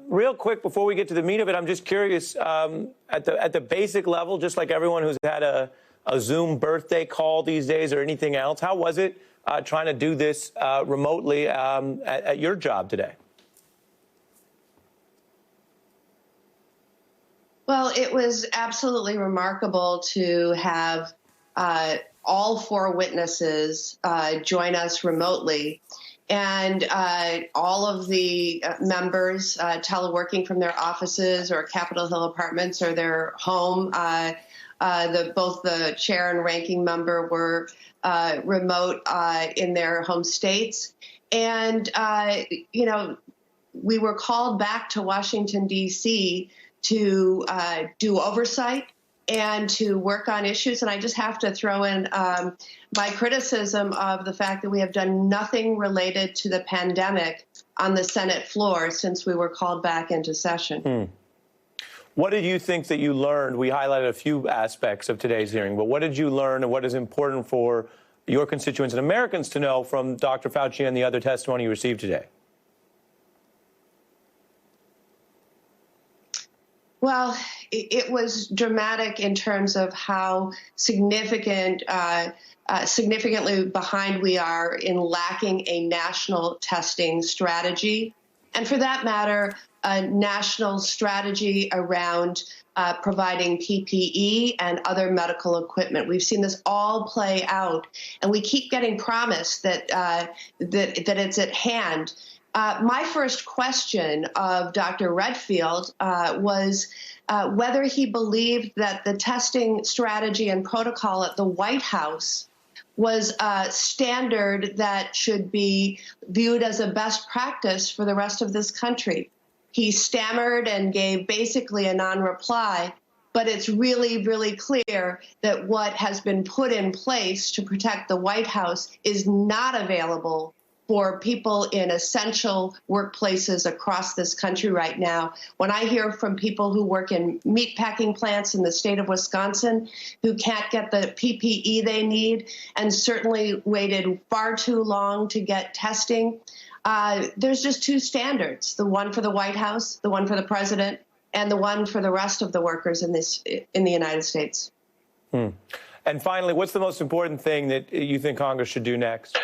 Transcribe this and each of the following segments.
Real quick, before we get to the meat of it, I'm just curious, at the basic level, just like everyone who's had a Zoom birthday call these days or anything else, how was it trying to do this remotely at your job today? Well, it was absolutely remarkable to have all four witnesses join us remotely. And all of the members teleworking from their offices or Capitol Hill apartments or their home. Both the chair and ranking member were remote in their home states. And, we were called back to Washington, D.C. to do oversight and to work on issues. And I just have to throw in my criticism of the fact that we have done nothing related to the pandemic on the Senate floor since we were called back into session. What did you think that you learned? We highlighted a few aspects of today's hearing, but what did you learn and what is important for your constituents and Americans to know from Dr. Fauci and the other testimony you received today? Well, it was dramatic in terms of how significantly behind we are in lacking a national testing strategy. And for that matter, a national strategy around providing PPE and other medical equipment. We've seen this all play out, and we keep getting promised that it's at hand. My first question of Dr. Redfield was whether he believed that the testing strategy and protocol at the White House was a standard that should be viewed as a best practice for the rest of this country. He stammered and gave basically a non-reply, but it's really, really clear that what has been put in place to protect the White House is not available for people in essential workplaces across this country right now. When I hear from people who work in meatpacking plants in the state of Wisconsin who can't get the PPE they need and certainly waited far too long to get testing, there's just two standards, the one for the White House, the one for the president, and the one for the rest of the workers in the United States. And finally, what's the most important thing that you think Congress should do next?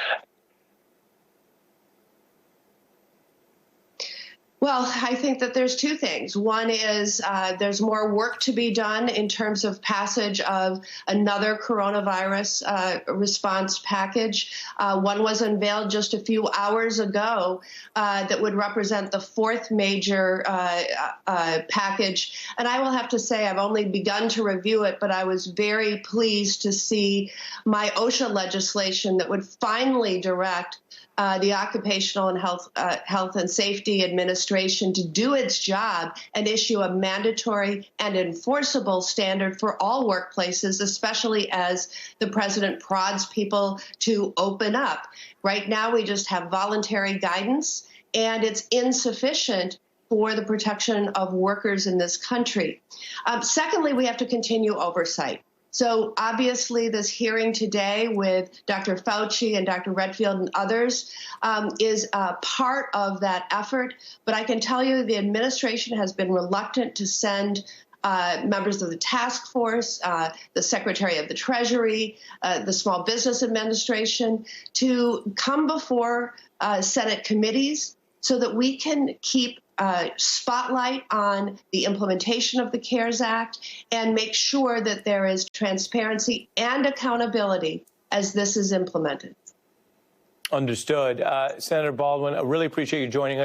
Well, I think that there's two things. One is there's more work to be done in terms of passage of another coronavirus response package. One was unveiled just a few hours ago that would represent the fourth major package. And I will have to say I've only begun to review it, but I was very pleased to see my OSHA legislation that would finally direct the Occupational and Health and Safety Administration to do its job and issue a mandatory and enforceable standard for all workplaces, especially as the president prods people to open up. Right now, we just have voluntary guidance, and it's insufficient for the protection of workers in this country. Secondly, we have to continue oversight. So obviously this hearing today with Dr. Fauci and Dr. Redfield and others is part of that effort. But I can tell you the administration has been reluctant to send members of the task force, the Secretary of the Treasury, the Small Business Administration to come before Senate committees so that we can keep spotlight on the implementation of the CARES Act and make sure that there is transparency and accountability as this is implemented. Understood. Senator Baldwin, I really appreciate you joining us.